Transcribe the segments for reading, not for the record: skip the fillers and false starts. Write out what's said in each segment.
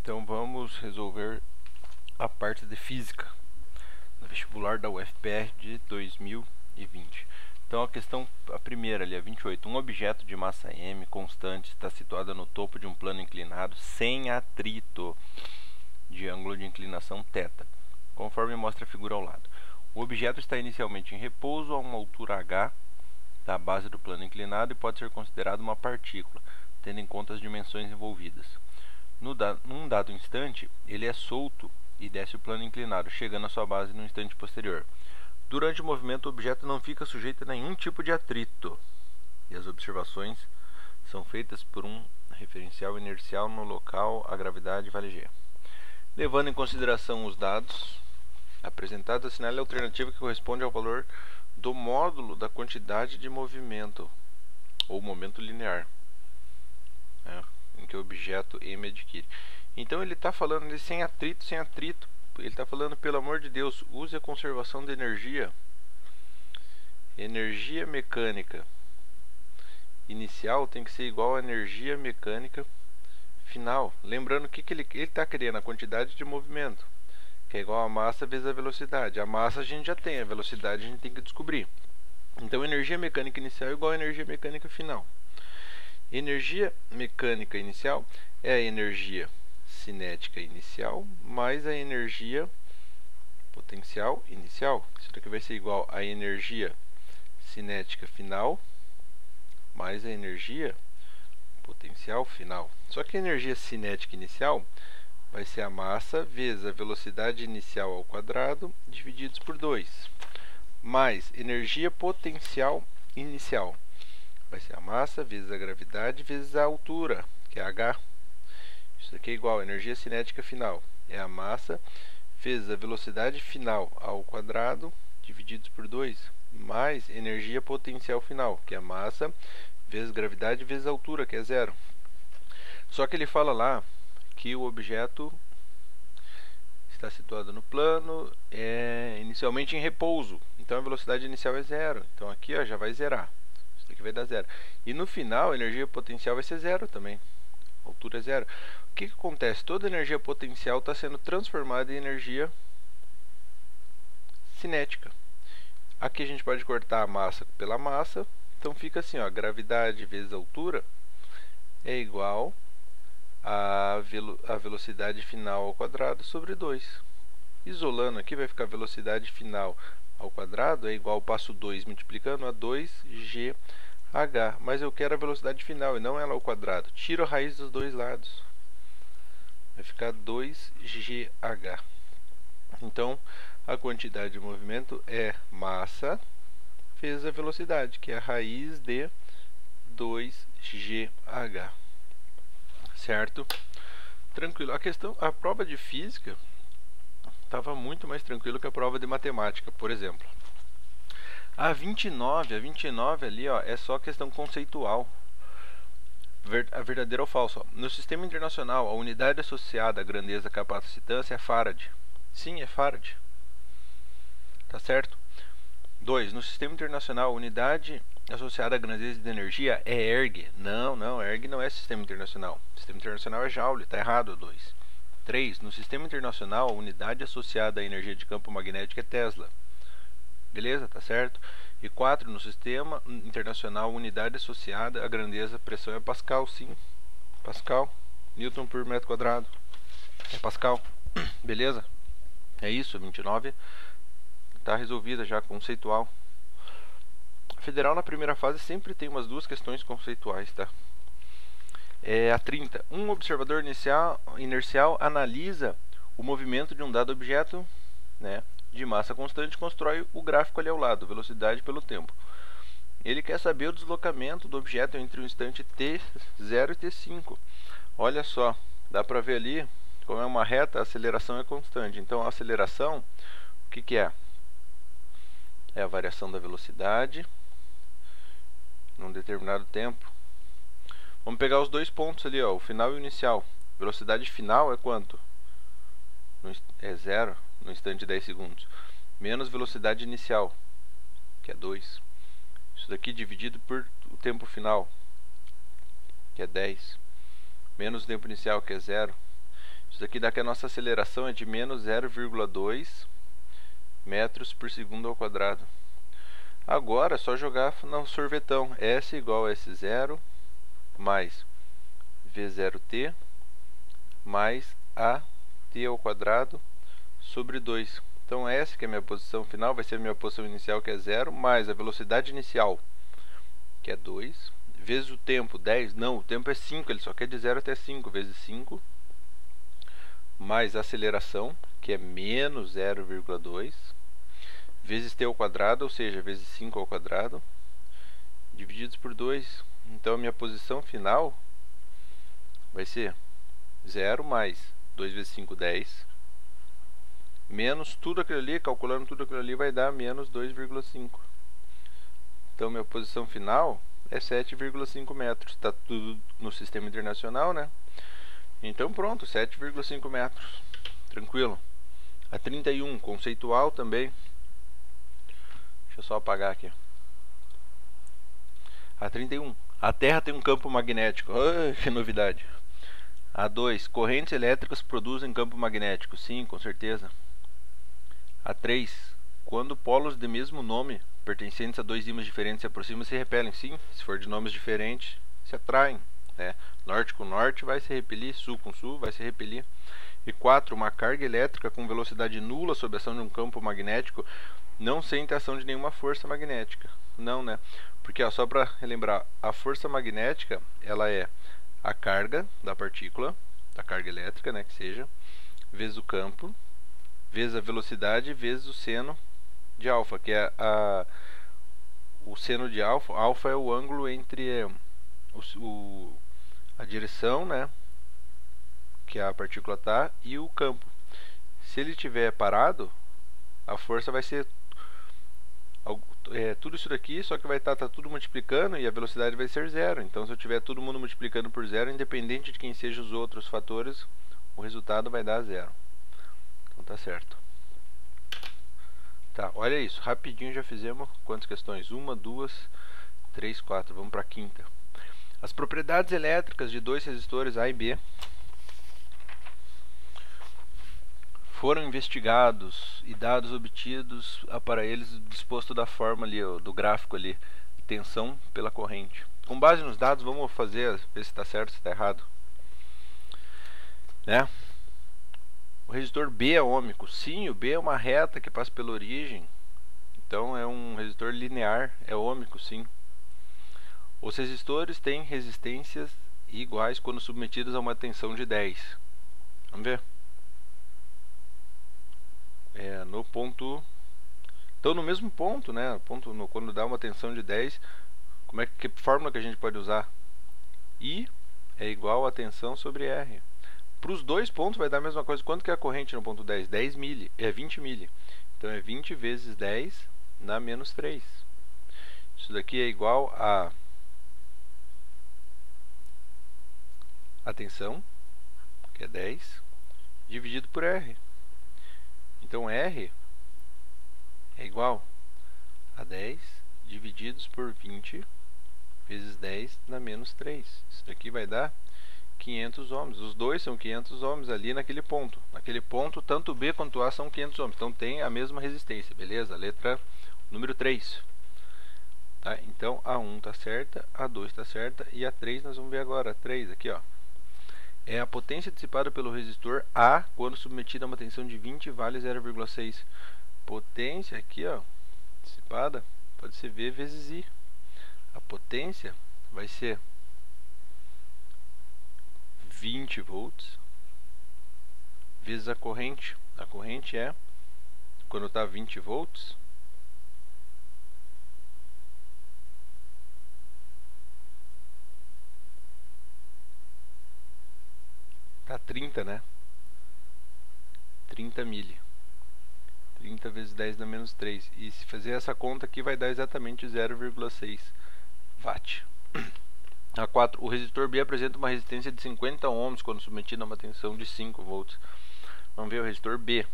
Então vamos resolver a parte de física no vestibular da UFPR de 2020. Então a primeira ali, a 28. Um objeto de massa m constante está situado no topo de um plano inclinado sem atrito de ângulo de inclinação θ, conforme mostra a figura ao lado. O objeto está inicialmente em repouso a uma altura h da base do plano inclinado e pode ser considerado uma partícula, tendo em conta as dimensões envolvidas. Num dado instante, ele é solto e desce o plano inclinado, chegando à sua base no instante posterior. Durante o movimento, o objeto não fica sujeito a nenhum tipo de atrito, e as observações são feitas por um referencial inercial no local a gravidade vale G. Levando em consideração os dados apresentados, assinale a alternativa que corresponde ao valor do módulo da quantidade de movimento, ou momento linear, em que o objeto M adquire. Então ele está falando de sem atrito, ele está falando, pelo amor de Deus, use a conservação de energia. Energia mecânica inicial tem que ser igual à energia mecânica final. Lembrando que ele está querendo a quantidade de movimento, que é igual a massa vezes a velocidade. A massa a gente já tem, a velocidade a gente tem que descobrir. Então energia mecânica inicial é igual a energia mecânica final. Energia mecânica inicial é a energia cinética inicial mais a energia potencial inicial. Isso daqui vai ser igual a energia cinética final mais a energia potencial final. Só que a energia cinética inicial vai ser a massa vezes a velocidade inicial ao quadrado divididos por 2, mais energia potencial inicial vai ser a massa vezes a gravidade vezes a altura, que é h. Isso aqui é igual a energia cinética final, é a massa vezes a velocidade final ao quadrado divididos por 2, mais energia potencial final, que é a massa vezes gravidade vezes a altura, que é 0. Só que ele fala lá que o objeto está situado no plano, inicialmente em repouso, então a velocidade inicial é 0. Então aqui já vai zerar. Isso aqui vai dar 0. E no final a energia potencial vai ser 0 também. A altura é 0. O que acontece? Toda energia potencial está sendo transformada em energia cinética. Aqui a gente pode cortar a massa pela massa. Então fica assim, ó, gravidade vezes altura é igual a velocidade final ao quadrado sobre 2. Isolando aqui vai ficar velocidade final ao quadrado é igual ao passo 2 multiplicando a 2gh. Mas eu quero a velocidade final e não ela ao quadrado. Tiro a raiz dos dois lados. Vai ficar 2gh. Então, a quantidade de movimento é massa vezes a velocidade, que é a raiz de 2gh. Certo? Tranquilo. A prova de física estava muito mais tranquilo que a prova de matemática, por exemplo. A 29 ali, ó, é só questão conceitual. A verdadeira ou falsa. Ó. No sistema internacional, a unidade associada à grandeza capacitância é Farad. Sim, é Farad. Tá certo? 2. No sistema internacional, a unidade associada à grandeza de energia é erg. Não, erg não é sistema internacional. Sistema internacional é joule, tá errado. 2. 3. No sistema internacional, a unidade associada à energia de campo magnético é Tesla. Beleza? Tá certo? E 4. No sistema internacional, a unidade associada à grandeza pressão é Pascal. Sim, Pascal. Newton por metro quadrado é Pascal. Beleza? É isso, 29. Está resolvida já, conceitual. A federal na primeira fase sempre tem umas duas questões conceituais, tá? A 30. Um observador inercial analisa o movimento de um dado objeto, né, de massa constante, constrói o gráfico ali ao lado, velocidade pelo tempo. Ele quer saber o deslocamento do objeto entre o instante t0 e t5. Olha só, dá para ver ali, como é uma reta, a aceleração é constante. Então a aceleração, o que é? É a variação da velocidade num determinado tempo. Vamos pegar os dois pontos ali, ó, o final e o inicial. Velocidade final é quanto? É 0 no instante de 10 segundos. Menos velocidade inicial, que é 2. Isso daqui dividido por o tempo final, que é 10. Menos o tempo inicial, que é 0. Isso daqui dá que a nossa aceleração é de menos 0,2 metros por segundo ao quadrado. Agora é só jogar no sorvetão. S igual a S0 mais V0t mais AT ao quadrado sobre 2. Então S, que é a minha posição final, vai ser a minha posição inicial, que é 0, mais a velocidade inicial, que é 2, vezes o tempo, 10. Não, o tempo é 5, ele só quer de 0 até 5, vezes 5, mais a aceleração, que é menos 0,2, vezes t ao quadrado, ou seja, vezes 5 ao quadrado, divididos por 2. Então a minha posição final vai ser 0 mais 2 vezes 5, 10, menos tudo aquilo ali, calculando tudo aquilo ali, vai dar menos 2,5. Então minha posição final é 7,5 metros. Está tudo no sistema internacional, né? Então pronto, 7,5 metros. Tranquilo. A 31, conceitual também. Deixa eu só apagar aqui. A 31. A Terra tem um campo magnético. Oh, que novidade. A 2. Correntes elétricas produzem campo magnético. Sim, com certeza. A 3. Quando polos de mesmo nome, pertencentes a dois ímãs diferentes, se aproximam e se repelem. Sim, se for de nomes diferentes, se atraem. Né? Norte com norte vai se repelir, sul com sul vai se repelir. E 4. Uma carga elétrica com velocidade nula sob a ação de um campo magnético não sente a ação de nenhuma força magnética. Não, né? Porque, ó, só para relembrar, a força magnética, ela é a carga da partícula, da carga elétrica, né, que seja, vezes o campo, vezes a velocidade, vezes o seno de alfa, que é o seno de alfa. Alfa é o ângulo entre a direção, né, que a partícula está, e o campo. Se ele estiver parado, a força vai ser tudo isso daqui, só que vai estar tudo multiplicando e a velocidade vai ser 0. Então, se eu tiver todo mundo multiplicando por 0, independente de quem sejam os outros fatores, o resultado vai dar 0. Então, tá certo. Tá, olha isso. Rapidinho já fizemos quantas questões? 1, 2, 3, 4. Vamos para a quinta. As propriedades elétricas de dois resistores A e B foram investigados e dados obtidos para eles disposto da forma ali, do gráfico ali, tensão pela corrente. Com base nos dados, vamos ver se está certo, se está errado. Né? O resistor B é ômico. Sim, o B é uma reta que passa pela origem. Então é um resistor linear, é ômico, sim. Os resistores têm resistências iguais quando submetidos a uma tensão de 10. Vamos ver? No ponto. Então, no mesmo ponto, né? Quando dá uma tensão de 10, que fórmula que a gente pode usar? I é igual a tensão sobre R. Para os dois pontos vai dar a mesma coisa. Quanto que é a corrente no ponto 10? 10 mili. É 20 mili. Então é 20 vezes 10 na menos 3. Isso daqui é igual a tensão, que é 10, dividido por R. Então R é igual a 10 divididos por 20 vezes 10 na menos 3. Isso daqui vai dar 500 ohms. Os dois são 500 ohms ali naquele ponto. Naquele ponto, tanto B quanto A são 500 ohms. Então tem a mesma resistência, beleza? Letra número 3. Tá? Então a 1 está certa, a 2 está certa e a 3 nós vamos ver agora. A 3 aqui, ó. É a potência dissipada pelo resistor A quando submetida a uma tensão de 20 vale 0,6. Potência aqui, ó, dissipada, pode ser V vezes I. A potência vai ser 20 volts vezes a corrente. A corrente é, quando está 20 volts, tá 30, né? 30 mili. 30 vezes 10 na menos 3. E se fazer essa conta aqui vai dar exatamente 0,6 watt. A 4. O resistor B apresenta uma resistência de 50 ohms quando submetido a uma tensão de 5 volts. Vamos ver o resistor B.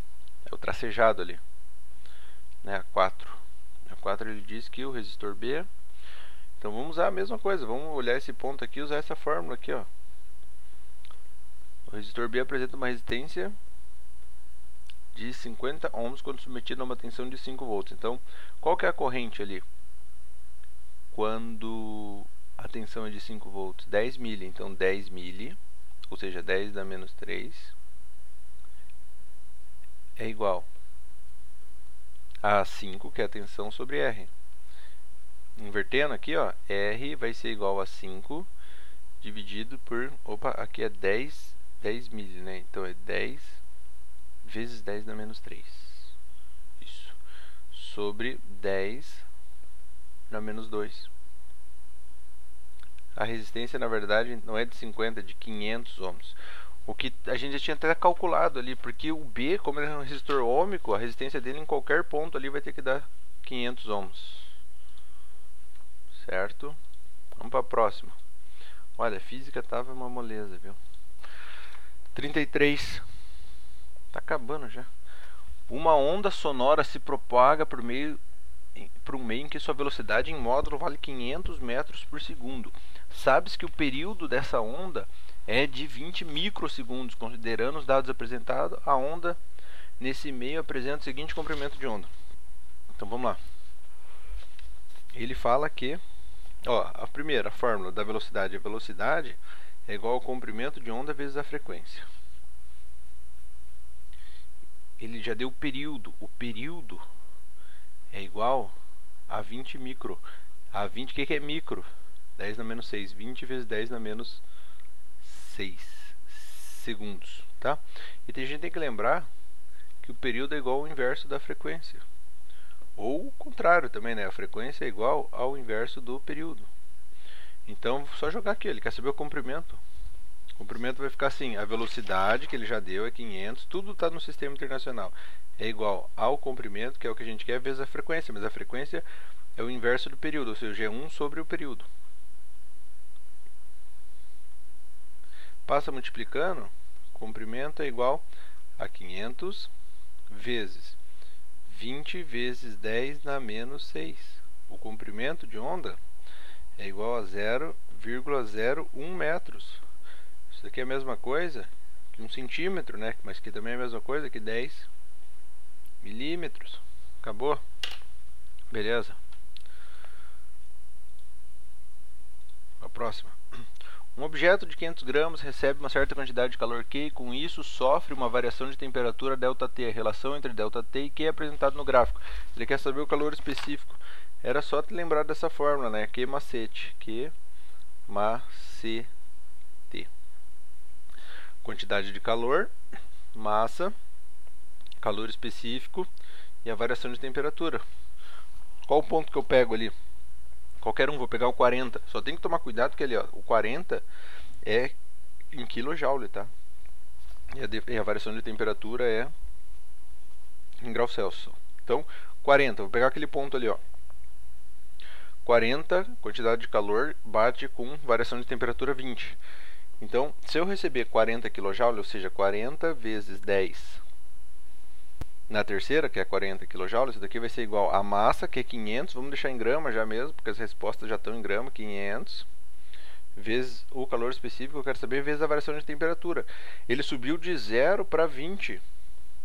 É o tracejado ali. Né? A 4. A 4 ele diz que o resistor B... Então vamos usar a mesma coisa. Vamos olhar esse ponto aqui e usar essa fórmula aqui, ó. O resistor B apresenta uma resistência de 50 ohms quando submetido a uma tensão de 5 volts. Então, qual que é a corrente ali? Quando a tensão é de 5 volts? 10 mili. Então, 10 mili, ou seja, 10 da menos 3, é igual a 5, que é a tensão, sobre R. Invertendo aqui, ó, R vai ser igual a 5 dividido por... Opa, aqui é 10 mili, né? Então, é 10 vezes 10 da menos 3. Isso. Sobre 10 na menos 2. A resistência, na verdade, não é de 50, é de 500 ohms. O que a gente já tinha até calculado ali, porque o B, como ele é um resistor ôhmico, a resistência dele em qualquer ponto ali vai ter que dar 500 ohms. Certo? Vamos para a próxima. Olha, a física tava uma moleza, viu? 33. Tá acabando já. Uma onda sonora se propaga por um meio em que sua velocidade em módulo vale 500 metros por segundo. Sabe-se que o período dessa onda é de 20 microsegundos. Considerando os dados apresentados, a onda nesse meio apresenta o seguinte comprimento de onda. Então vamos lá. Ele fala que, ó, a primeira fórmula da velocidade, a velocidade é igual ao comprimento de onda vezes a frequência. Ele já deu o período. O período é igual a 20 micro. A 20, o que é micro? 10 na menos 6. 20 vezes 10 na menos 6 segundos. Tá? E a gente tem que lembrar que o período é igual ao inverso da frequência. Ou o contrário também, né? A frequência é igual ao inverso do período. Então, só jogar aqui. Ele quer saber o comprimento. O comprimento vai ficar assim, a velocidade que ele já deu é 500, tudo está no sistema internacional. É igual ao comprimento, que é o que a gente quer, vezes a frequência, mas a frequência é o inverso do período, ou seja, é 1 sobre o período. Passa multiplicando, o comprimento é igual a 500 vezes 20 vezes 10 na menos 6. O comprimento de onda é igual a 0,01 metros. Isso daqui é a mesma coisa que 1 centímetro, né? Mas que também é a mesma coisa que 10 milímetros. Acabou? Beleza? A próxima. Um objeto de 500 gramas recebe uma certa quantidade de calor Q e com isso sofre uma variação de temperatura ΔT. A relação entre ΔT e Q é apresentada no gráfico. Ele quer saber o calor específico. Era só te lembrar dessa fórmula, né? Q macete. Q macete. Quantidade de calor, massa, calor específico e a variação de temperatura. Qual o ponto que eu pego ali? Qualquer um, vou pegar o 40. Só tem que tomar cuidado que ali, ó, o 40 é em kJ, tá? E a variação de temperatura é em graus Celsius. Então, 40, vou pegar aquele ponto ali, ó. 40, quantidade de calor, bate com variação de temperatura 20. Então, se eu receber 40 kJ, ou seja, 40 vezes 10 na terceira, que é 40 kJ, isso daqui vai ser igual a massa, que é 500, vamos deixar em grama já mesmo, porque as respostas já estão em grama, 500, vezes o calor específico, eu quero saber, vezes a variação de temperatura. Ele subiu de 0 para 20,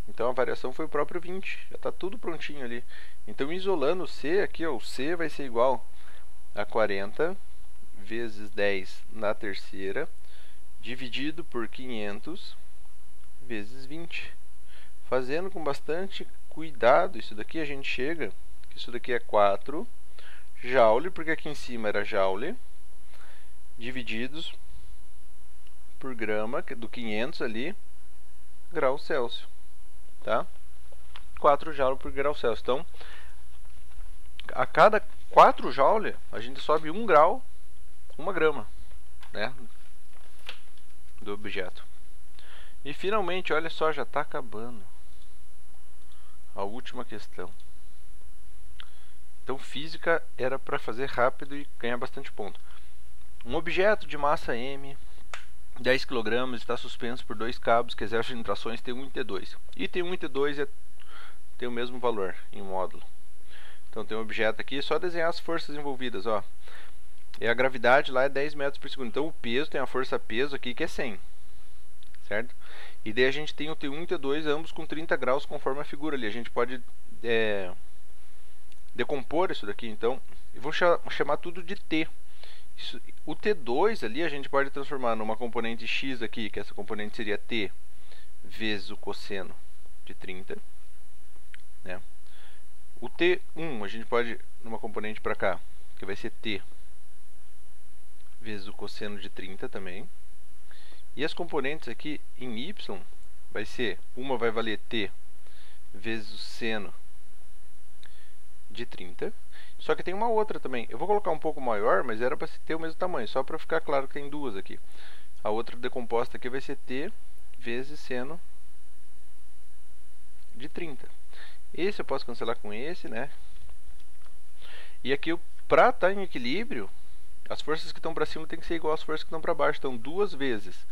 então a variação foi o próprio 20, já está tudo prontinho ali. Então, isolando o C, aqui ó, o C vai ser igual a 40 vezes 10 na terceira, dividido por 500 vezes 20. Fazendo com bastante cuidado isso daqui, a gente chega que isso daqui é 4 joule, porque aqui em cima era joule, divididos por grama, do 500 ali, graus Celsius. Tá? 4 joule por grau Celsius. Então, a cada 4 joule, a gente sobe 1 grau, 1 grama, né? Do objeto. E finalmente, olha só, já está acabando a última questão. Então, física era para fazer rápido e ganhar bastante ponto. Um objeto de massa m, 10 kg, está suspenso por 2 cabos que exercem trações T1 e T2. E T1 e T2 tem o mesmo valor em módulo. Então, tem um objeto aqui, só desenhar as forças envolvidas, ó. E a gravidade lá é 10 metros por segundo. Então, o peso, tem a força peso aqui que é 100. certo? E daí a gente tem o T1 e o T2, ambos com 30 graus, conforme a figura ali. A gente pode decompor isso daqui, então, eu vou chamar tudo de T. O T2 ali a gente pode transformar numa componente x aqui, que essa componente seria T vezes o cosseno de 30, né? O T1 a gente pode, numa componente para cá, que vai ser T vezes o cosseno de 30 também. E as componentes aqui em y vai ser, uma vai valer T vezes o seno de 30. Só que tem uma outra também. Eu vou colocar um pouco maior, mas era para ter o mesmo tamanho, só para ficar claro que tem duas aqui. A outra decomposta aqui vai ser T vezes seno de 30. Esse eu posso cancelar com esse, né? E aqui, para estar em equilíbrio, as forças que estão para cima tem que ser igual às forças que estão para baixo. Então, 2 vezes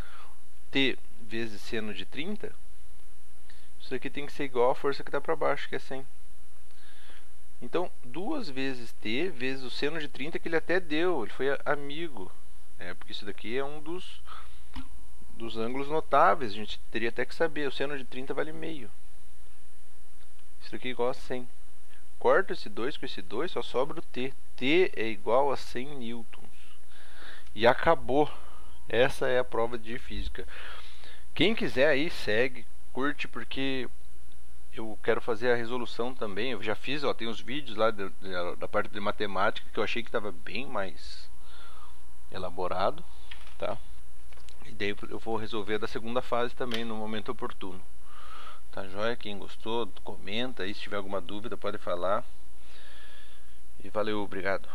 T vezes seno de 30, isso aqui tem que ser igual à força que está para baixo, que é 100. Então, 2 vezes T vezes o seno de 30, que ele até deu, ele foi amigo. Porque isso daqui é um dos ângulos notáveis, a gente teria até que saber. O seno de 30 vale meio. Isso daqui é igual a 100. Corto esse 2 com esse 2, só sobra o T. T é igual a 100 newtons. E acabou. Essa é a prova de física. Quem quiser aí, segue, curte, porque eu quero fazer a resolução também. Eu já fiz, ó, tem os vídeos lá da parte de matemática que eu achei que estava bem mais elaborado, tá? E daí eu vou resolver da segunda fase também no momento oportuno. Tá joia? Quem gostou, comenta aí. Se tiver alguma dúvida, pode falar. E valeu, obrigado.